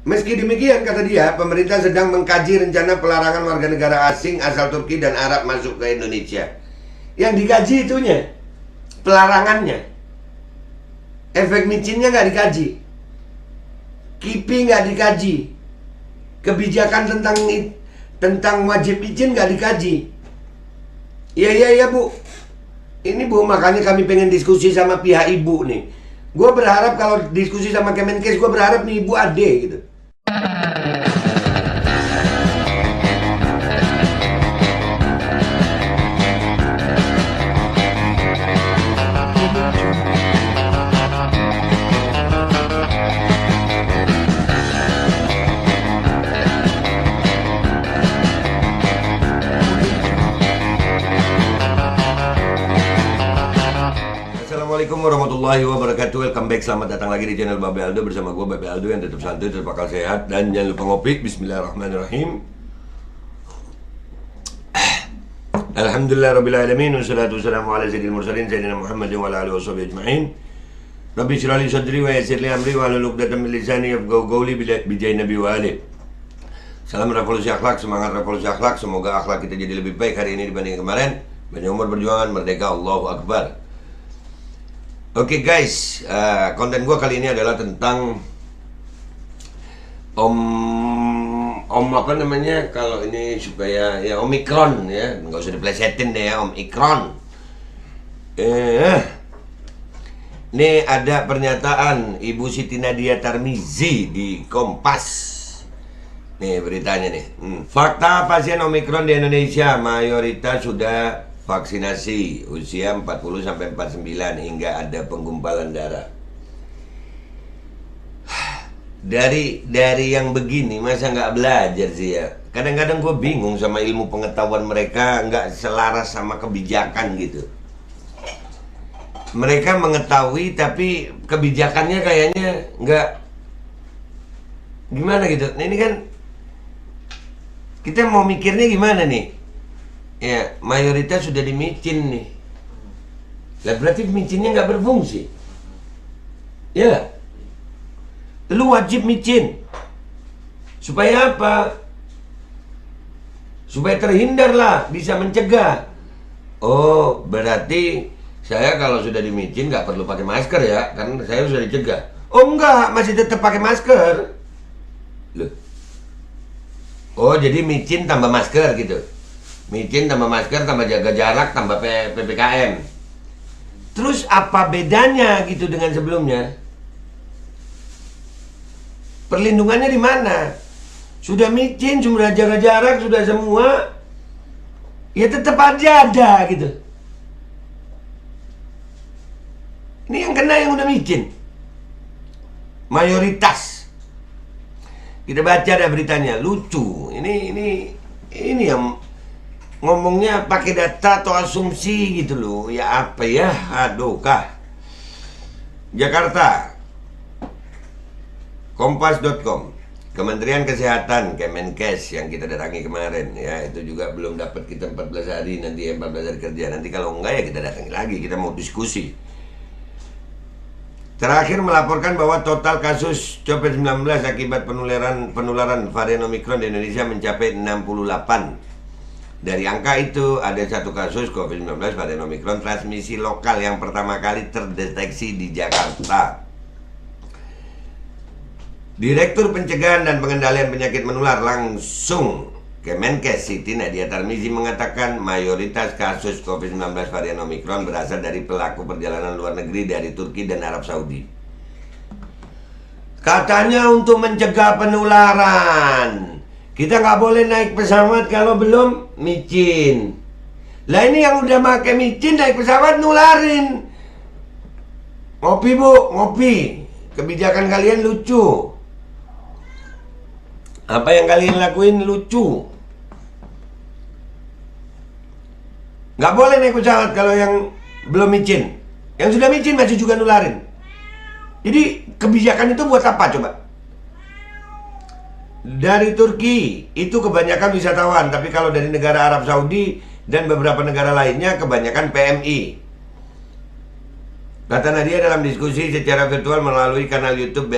Meski demikian, kata dia, pemerintah sedang mengkaji rencana pelarangan warga negara asing asal Turki dan Arab masuk ke Indonesia. Yang dikaji itunya, pelarangannya. Efek micinnya nggak dikaji. KIPI nggak dikaji. Kebijakan tentang wajib izin nggak dikaji. Iya Bu. Ini Bu, makanya kami pengen diskusi sama pihak ibu nih. Gue berharap kalau diskusi sama Kemenkes, gue berharap nih ibu ade gitu. Assalamualaikum warahmatullahi wabarakatuh. Welcome back, selamat datang lagi di channel Babe Aldo. Bersama gue Babe Aldo yang tetap santuy, tetap akal sehat. Dan jangan lupa ngopi. Bismillahirrahmanirrahim. Alhamdulillah Rabbil Alamin. Wassalatu wassalamu ala sayyidil mursalin Sayyidina Muhammad wa ala alihi washabihi ajma'in. Rabbi shrah li sadri wa yassir li amri wa hlul 'uqdatam min lisani yafqahu qawli bijai nabi wa ali. Salam revolusi akhlak, semangat revolusi akhlak. Semoga akhlak kita jadi lebih baik hari ini dibanding kemarin. Banyak umur perjuangan, merdeka, Allahu Akbar. Oke guys, konten gue kali ini adalah tentang Om apa namanya, kalau ini supaya ya Omikron ya, nggak usah diplesetin deh ya, Omikron. Ini ada pernyataan Ibu Siti Nadia Tarmizi di Kompas. Nih beritanya nih. Fakta pasien Omikron di Indonesia mayoritas sudah vaksinasi usia 40-49 hingga ada penggumpalan darah. Dari yang begini masa nggak belajar sih ya. Kadang-kadang gue bingung sama ilmu pengetahuan mereka, nggak selaras sama kebijakan gitu. Mereka mengetahui tapi kebijakannya kayaknya nggak gimana gitu. Nah, ini kan kita mau mikirnya gimana nih? Ya, mayoritas sudah dimicin nih. Lah berarti micinnya nggak berfungsi. Ya, lu wajib micin. Supaya apa? Supaya terhindar lah, bisa mencegah. Oh, berarti saya kalau sudah dimicin nggak perlu pakai masker ya, karena saya sudah dicegah. Oh enggak, masih tetap pakai masker. Loh. Oh, jadi micin tambah masker gitu. Micin tambah masker, tambah jaga jarak, tambah PPKM. Terus apa bedanya gitu dengan sebelumnya? Perlindungannya di mana? Sudah micin, sudah jaga jarak, sudah semua, ya tetap aja ada gitu. Ini yang kena yang udah micin. Mayoritas. Kita baca ada beritanya, lucu. Ini yang ngomongnya pakai data atau asumsi gitu loh. Ya apa ya? Aduh kah. Jakarta. Kompas.com. Kementerian Kesehatan, Kemenkes yang kita datangi kemarin ya, itu juga belum dapat kita 14 hari, nanti 14 hari kerja. Nanti kalau enggak ya kita datangi lagi, kita mau diskusi. Terakhir melaporkan bahwa total kasus COVID-19 akibat penularan varian Omikron di Indonesia mencapai 68. Dari angka itu ada satu kasus COVID-19 varian Omikron transmisi lokal yang pertama kali terdeteksi di Jakarta. Direktur Pencegahan dan Pengendalian Penyakit Menular langsung Kemenkes Siti Nadia Tarmizi mengatakan mayoritas kasus COVID-19 varian Omikron berasal dari pelaku perjalanan luar negeri dari Turki dan Arab Saudi. Katanya untuk mencegah penularan. Kita nggak boleh naik pesawat kalau belum micin. Lah ini yang udah pakai micin naik pesawat nularin. Ngopi Bu, ngopi. Kebijakan kalian lucu. Apa yang kalian lakuin lucu. Nggak boleh naik pesawat kalau yang belum micin. Yang sudah micin masih juga nularin. Jadi kebijakan itu buat apa coba? Dari Turki itu kebanyakan wisatawan, tapi kalau dari negara Arab Saudi dan beberapa negara lainnya kebanyakan PMI. Kata Nadia dalam diskusi secara virtual melalui kanal YouTube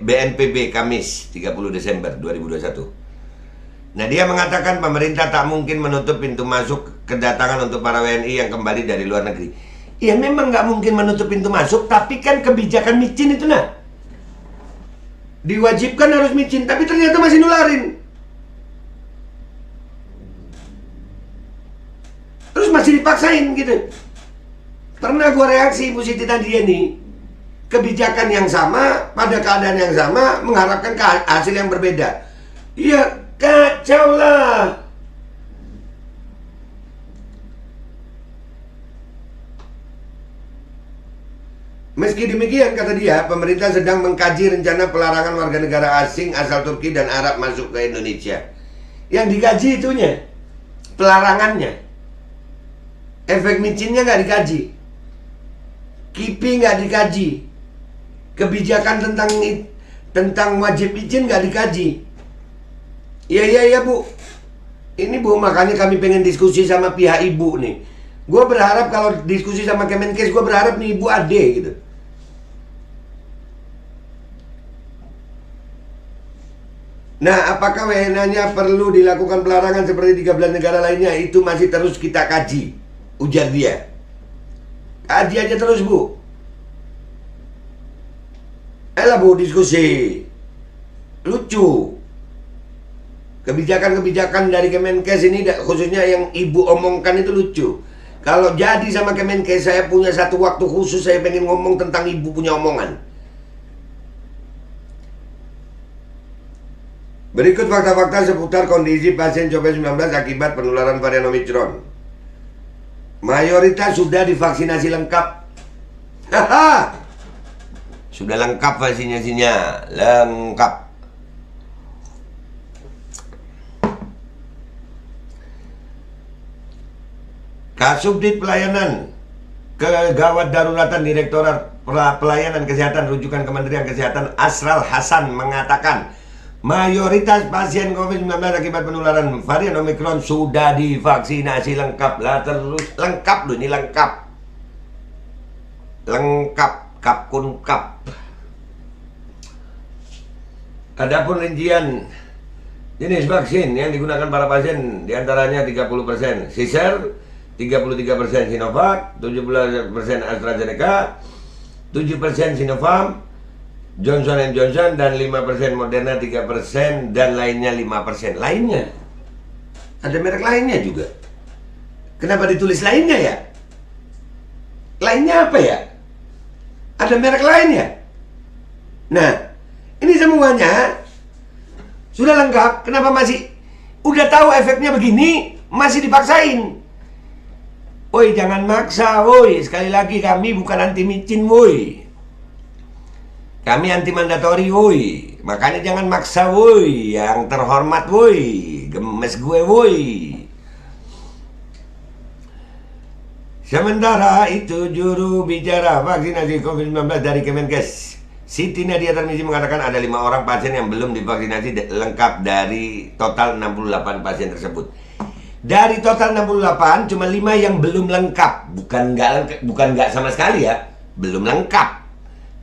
BNPB Kamis 30 Desember 2021. Nadia mengatakan pemerintah tak mungkin menutup pintu masuk kedatangan untuk para WNI yang kembali dari luar negeri. Ya memang nggak mungkin menutup pintu masuk, tapi kan kebijakan micin itu nah. Diwajibkan harus micin, tapi ternyata masih nularin. Terus masih dipaksain gitu. Pernah gue reaksi Bu Siti Nadia nih, kebijakan yang sama, pada keadaan yang sama, mengharapkan hasil yang berbeda. Ya kacau lah. Meski demikian, kata dia, pemerintah sedang mengkaji rencana pelarangan warga negara asing asal Turki dan Arab masuk ke Indonesia. Yang dikaji itunya, pelarangannya. Efek micinnya nggak dikaji. KIPI nggak dikaji, kebijakan tentang wajib izin nggak dikaji. Iya Bu, ini Bu, makanya kami pengen diskusi sama pihak Ibu nih. Gue berharap kalau diskusi sama Kemenkes, gue berharap nih Ibu ade gitu. Nah, apakah WNA-nya perlu dilakukan pelarangan seperti 13 negara lainnya? Itu masih terus kita kaji, ujar dia. Kaji aja terus Bu. Elah Bu, diskusi. Lucu. Kebijakan-kebijakan dari Kemenkes ini, khususnya yang Ibu omongkan itu lucu. Kalau jadi sama Kemenkes, saya punya satu waktu khusus, saya pengen ngomong tentang Ibu punya omongan. Berikut fakta-fakta seputar kondisi pasien COVID-19 akibat penularan varian Omicron. Mayoritas sudah divaksinasi lengkap. Haha. Sudah lengkap vaksinasinya, lengkap. Kasubdit Pelayanan Kegawat Daruratan Direktorat Pelayanan Kesehatan Rujukan Kementerian Kesehatan Asral Hasan mengatakan mayoritas pasien COVID-19 akibat penularan varian Omicron sudah divaksinasi lengkap. Lah terus lengkap loh, ini lengkap. Lengkap, kap kun kap. Adapun rincian jenis vaksin yang digunakan para pasien diantaranya 30% Pfizer, 33% Sinovac, 17% AstraZeneca, 7% Sinopharm, Johnson & Johnson, dan 5% Moderna, 3%, dan lainnya 5%. Lainnya? Ada merek lainnya juga. Kenapa ditulis lainnya ya? Lainnya apa ya? Ada merek lainnya? Nah, ini semuanya sudah lengkap. Kenapa masih udah tahu efeknya begini, masih dipaksain? Woi, jangan maksa, woi. Sekali lagi, kami bukan anti micin, woi. Kami anti mandatori, woi. Makanya jangan maksa, woi. Yang terhormat, woi. Gemes gue, woi. Sementara itu, juru bicara vaksinasi COVID-19 dari Kemenkes, Siti Nadia Tarmizi, mengatakan ada 5 orang pasien yang belum divaksinasi lengkap dari total 68 pasien tersebut. Dari total 68, cuma 5 yang belum lengkap. Bukan nggak sama sekali ya, belum lengkap.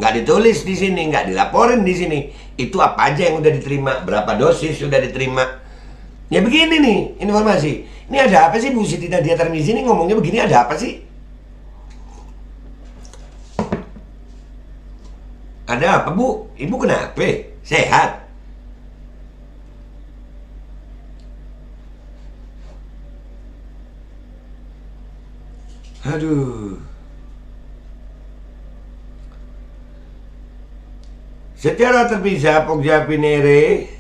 Nggak ditulis di sini, nggak dilaporin di sini. Itu apa aja yang udah diterima, berapa dosis sudah diterima. Ya begini nih informasi. Ini ada apa sih Bu Siti Nadia Tarmizi ini ngomongnya begini, ada apa sih? Ada apa Bu? Ibu kenapa? Sehat? Aduh. Secara terpisah, Pokja Pinere,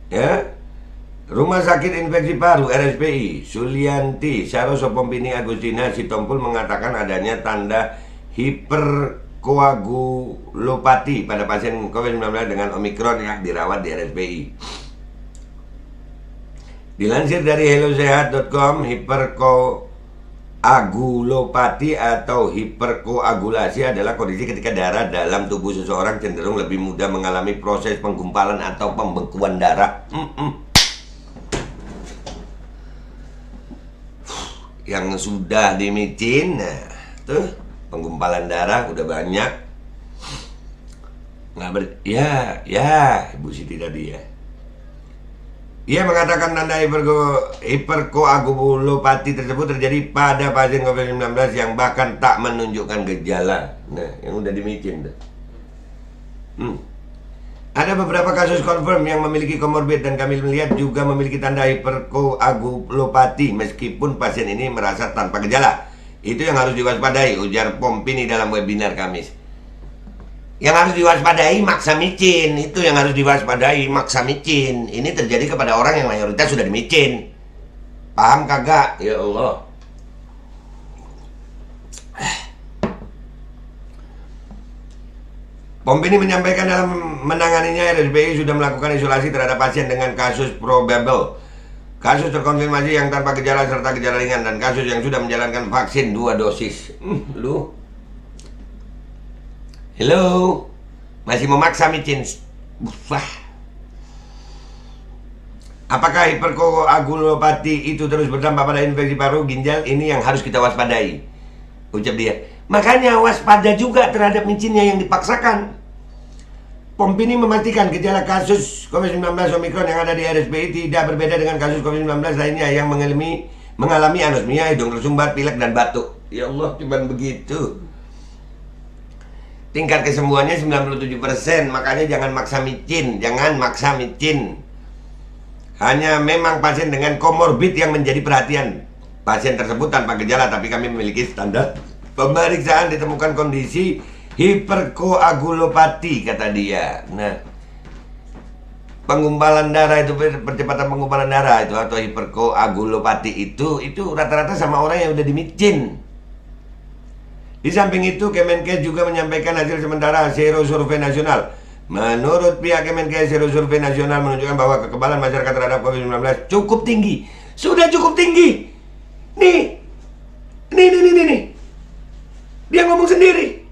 ya, Rumah Sakit Infeksi Paru RSPI, Sulianti Saroso Pompini Agustina Sitompul mengatakan adanya tanda hiperkoagulopati pada pasien COVID-19 dengan Omicron yang dirawat di RSPI. Dilansir dari hellosehat.com, hiperkoagulopati atau hiperkoagulasi adalah kondisi ketika darah dalam tubuh seseorang cenderung lebih mudah mengalami proses penggumpalan atau pembekuan darah. Yang sudah dimicin, nah, tuh penggumpalan darah udah banyak. Ya, Ibu Siti tadi ya. Ia mengatakan tanda hiperkoagulopati tersebut terjadi pada pasien COVID-19 yang bahkan tak menunjukkan gejala. Nah, yang udah dimicin tuh. Ada beberapa kasus confirm yang memiliki komorbid dan kami melihat juga memiliki tanda hiperkoagulopati meskipun pasien ini merasa tanpa gejala. Itu yang harus diwaspadai, ujar Pompini dalam webinar Kamis. Yang harus diwaspadai maksa micin, itu yang harus diwaspadai maksa micin. Ini terjadi kepada orang yang mayoritas sudah dimicin. Paham kagak? Ya Allah. Pompini menyampaikan dalam menanganinya, RSBI sudah melakukan isolasi terhadap pasien dengan kasus probable, kasus terkonfirmasi yang tanpa gejala serta gejala ringan, dan kasus yang sudah menjalankan vaksin 2 dosis. Hello, masih memaksa micin. Wah. Apakah hiperkoagulopati itu terus berdampak pada infeksi paru ginjal? Ini yang harus kita waspadai, ucap dia. Makanya waspada juga terhadap micinnya yang dipaksakan. Pompini memastikan gejala kasus COVID-19 Omikron yang ada di RSBI tidak berbeda dengan kasus COVID-19 lainnya yang mengalami anosmia, hidung tersumbat, pilek, dan batuk. Ya Allah, cuman begitu. Tingkat kesembuhannya 97%, makanya jangan maksa micin, Hanya memang pasien dengan komorbid yang menjadi perhatian. Pasien tersebut tanpa gejala, tapi kami memiliki standar pemeriksaan ditemukan kondisi hiperkoagulopati, kata dia. Nah, penggumpalan darah itu, percepatan penggumpalan darah itu atau hiperkoagulopati itu rata-rata sama orang yang udah dimicin. Di samping itu, Kemenkes juga menyampaikan hasil sementara serosurvei nasional. Menurut pihak Kemenkes, serosurvei nasional menunjukkan bahwa kekebalan masyarakat terhadap COVID-19 cukup tinggi. Sudah cukup tinggi. Nih. Dia ngomong sendiri.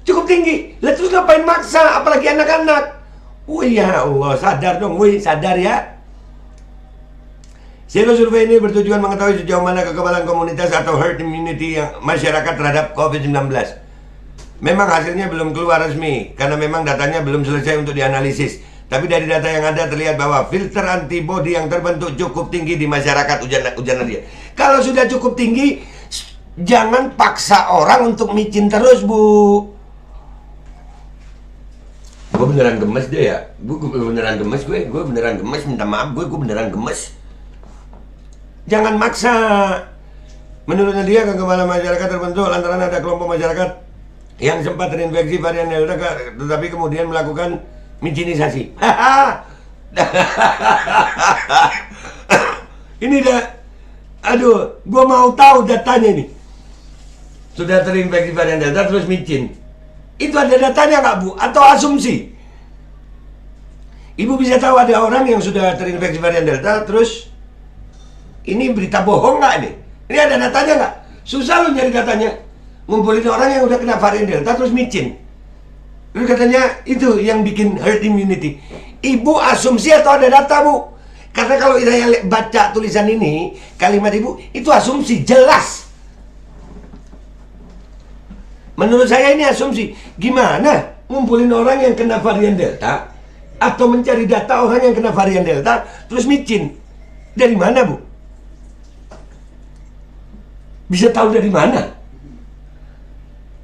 Cukup tinggi. Lah terus ngapain maksa, apalagi anak-anak? Wih ya Allah, sadar dong, sadar ya. Serosurvei ini bertujuan mengetahui sejauh mana kekebalan komunitas atau herd immunity yang masyarakat terhadap COVID-19. Memang hasilnya belum keluar resmi, karena memang datanya belum selesai untuk dianalisis. Tapi dari data yang ada terlihat bahwa filter antibody yang terbentuk cukup tinggi di masyarakat, ujar dia. Kalau sudah cukup tinggi, jangan paksa orang untuk micin terus, Bu. Gue beneran gemes deh ya. Gue beneran gemes, minta maaf, gue beneran gemes. Jangan maksa. Menurutnya dia, kekebalan masyarakat terbentuk lantaran ada kelompok masyarakat yang sempat terinfeksi varian Delta tetapi kemudian melakukan micinisasi. Ini dah, aduh, gua mau tahu datanya nih. Sudah terinfeksi varian Delta terus micin. Itu ada datanya nggak, Bu? Atau asumsi? Ibu bisa tahu ada orang yang sudah terinfeksi varian Delta terus ini berita bohong nggak nih? Ini ada datanya nggak? Susah loh nyari datanya. Ngumpulin orang yang udah kena varian Delta terus micin. Terus katanya itu yang bikin herd immunity. Ibu asumsi atau ada data, Bu? Karena kalau saya baca tulisan ini, kalimat Ibu, itu asumsi, jelas. Menurut saya ini asumsi. Gimana ngumpulin orang yang kena varian Delta atau mencari data orang yang kena varian Delta terus micin? Dari mana, Bu? Bisa tahu dari mana?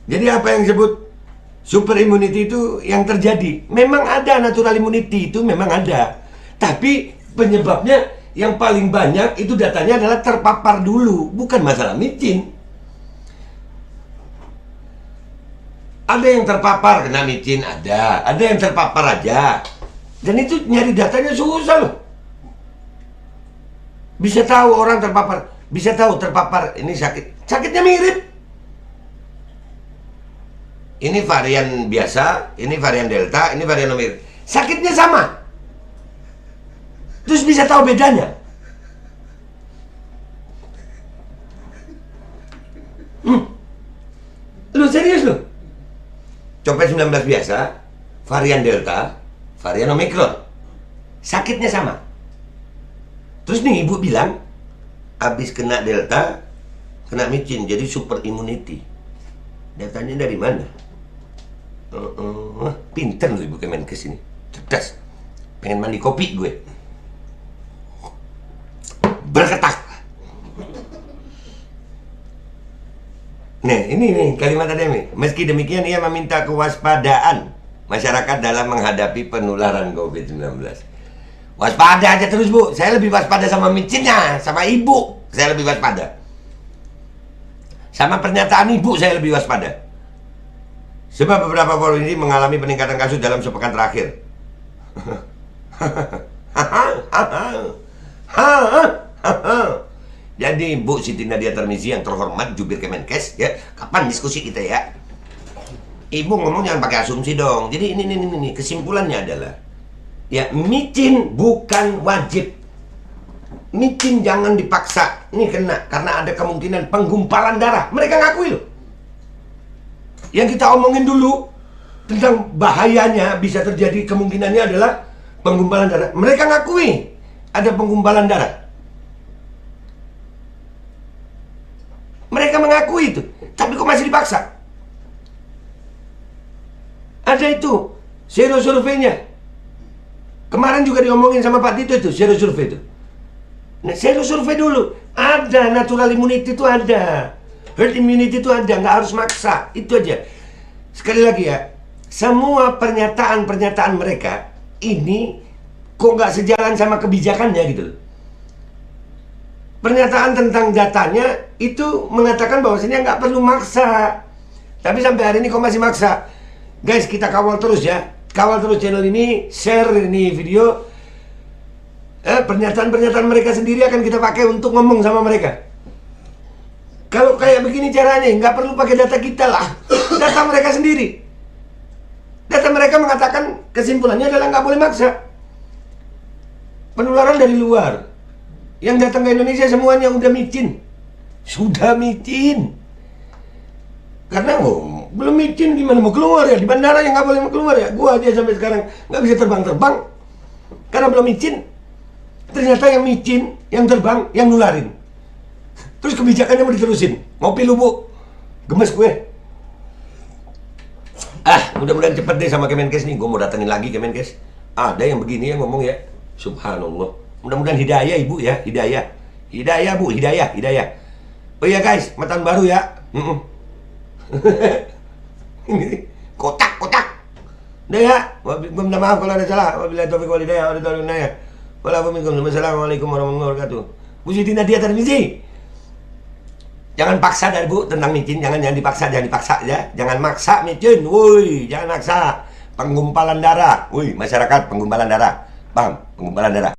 Jadi apa yang disebut super immunity itu yang terjadi? Memang ada natural immunity, itu memang ada. Tapi penyebabnya yang paling banyak itu datanya adalah terpapar dulu, bukan masalah micin. Ada yang terpapar kena micin, ada yang terpapar aja. Dan itu nyari datanya susah loh. Bisa tahu orang terpapar, bisa tahu terpapar ini sakitnya mirip. Ini varian biasa, ini varian Delta, ini varian Omikron. Sakitnya sama. Terus bisa tahu bedanya. Lu serius lu? COVID-19 biasa, varian Delta, varian Omikron. Sakitnya sama. Terus nih ibu bilang, habis kena Delta, kena micin, jadi super immunity. Datanya dari mana? Pinter loh Ibu Kemenkes ini. Cerdas. Pengen mandi kopi gue. Berketak. Nah, ini nih kalimat tadi. Meski demikian, ia meminta kewaspadaan masyarakat dalam menghadapi penularan COVID-19. Waspada aja terus, Bu. Saya lebih waspada sama micinnya, sama ibu. Saya lebih waspada. Sama pernyataan ibu saya lebih waspada. Sebab beberapa provinsi mengalami peningkatan kasus dalam sepekan terakhir. Jadi Bu Siti Nadia Tarmizi yang terhormat jubir Kemenkes, ya, kapan diskusi kita ya? Ibu ngomong jangan pakai asumsi dong. Jadi ini kesimpulannya adalah, ya, micin bukan wajib. Micin jangan dipaksa. Ini kena karena ada kemungkinan penggumpalan darah. Mereka ngakui loh. Yang kita omongin dulu tentang bahayanya bisa terjadi, kemungkinannya adalah penggumpalan darah. Mereka ngakui ada penggumpalan darah. Mereka mengakui itu. Tapi kok masih dipaksa? Ada itu sero surveinya. Kemarin juga diomongin sama Pak Tito itu sero survei itu. Nah, sero survei dulu. Ada natural immunity itu ada. Herd immunity itu ada, nggak harus maksa. Itu aja. Sekali lagi ya, semua pernyataan-pernyataan mereka ini kok nggak sejalan sama kebijakannya gitu loh. Pernyataan tentang datanya itu mengatakan bahwasanya nggak perlu maksa. Tapi sampai hari ini kok masih maksa. Guys, kita kawal terus ya. Kawal terus channel ini, share ini video. Pernyataan-pernyataan mereka sendiri akan kita pakai untuk ngomong sama mereka. Kalau kayak begini caranya, nggak perlu pakai data kita lah. Data mereka sendiri. Data mereka mengatakan kesimpulannya adalah nggak boleh maksa. Penularan dari luar. Yang datang ke Indonesia semuanya udah micin. Sudah micin. Karena belum micin gimana mau keluar ya? Di bandara yang nggak boleh mau keluar ya? Gua aja sampai sekarang nggak bisa terbang-terbang karena belum micin. Ternyata yang micin, yang terbang, yang nularin. Terus kebijakannya mau diterusin. Ngopi lu, Bu. Gemes gue. Mudah-mudahan cepet deh sama Kemenkes nih. Gue mau datengin lagi Kemenkes. Ada yang begini yang ngomong ya. Subhanallah. Mudah-mudahan hidayah Ibu ya. Hidayah. Hidayah Bu, hidayah. Oh iya guys, tahun baru ya. Ini kotak. Udah ya. Minta maaf kalau ada salah. Wabillahi taufiq wal hidayah. Wassalamualaikum warahmatullahi wabarakatuh. Bu Siti Nadia Tarmizi. Jangan paksa dari Bu tentang micin, jangan dipaksa ya. Jangan maksa micin, woi, jangan maksa. Penggumpalan darah, woi, masyarakat penggumpalan darah. Paham? Penggumpalan darah.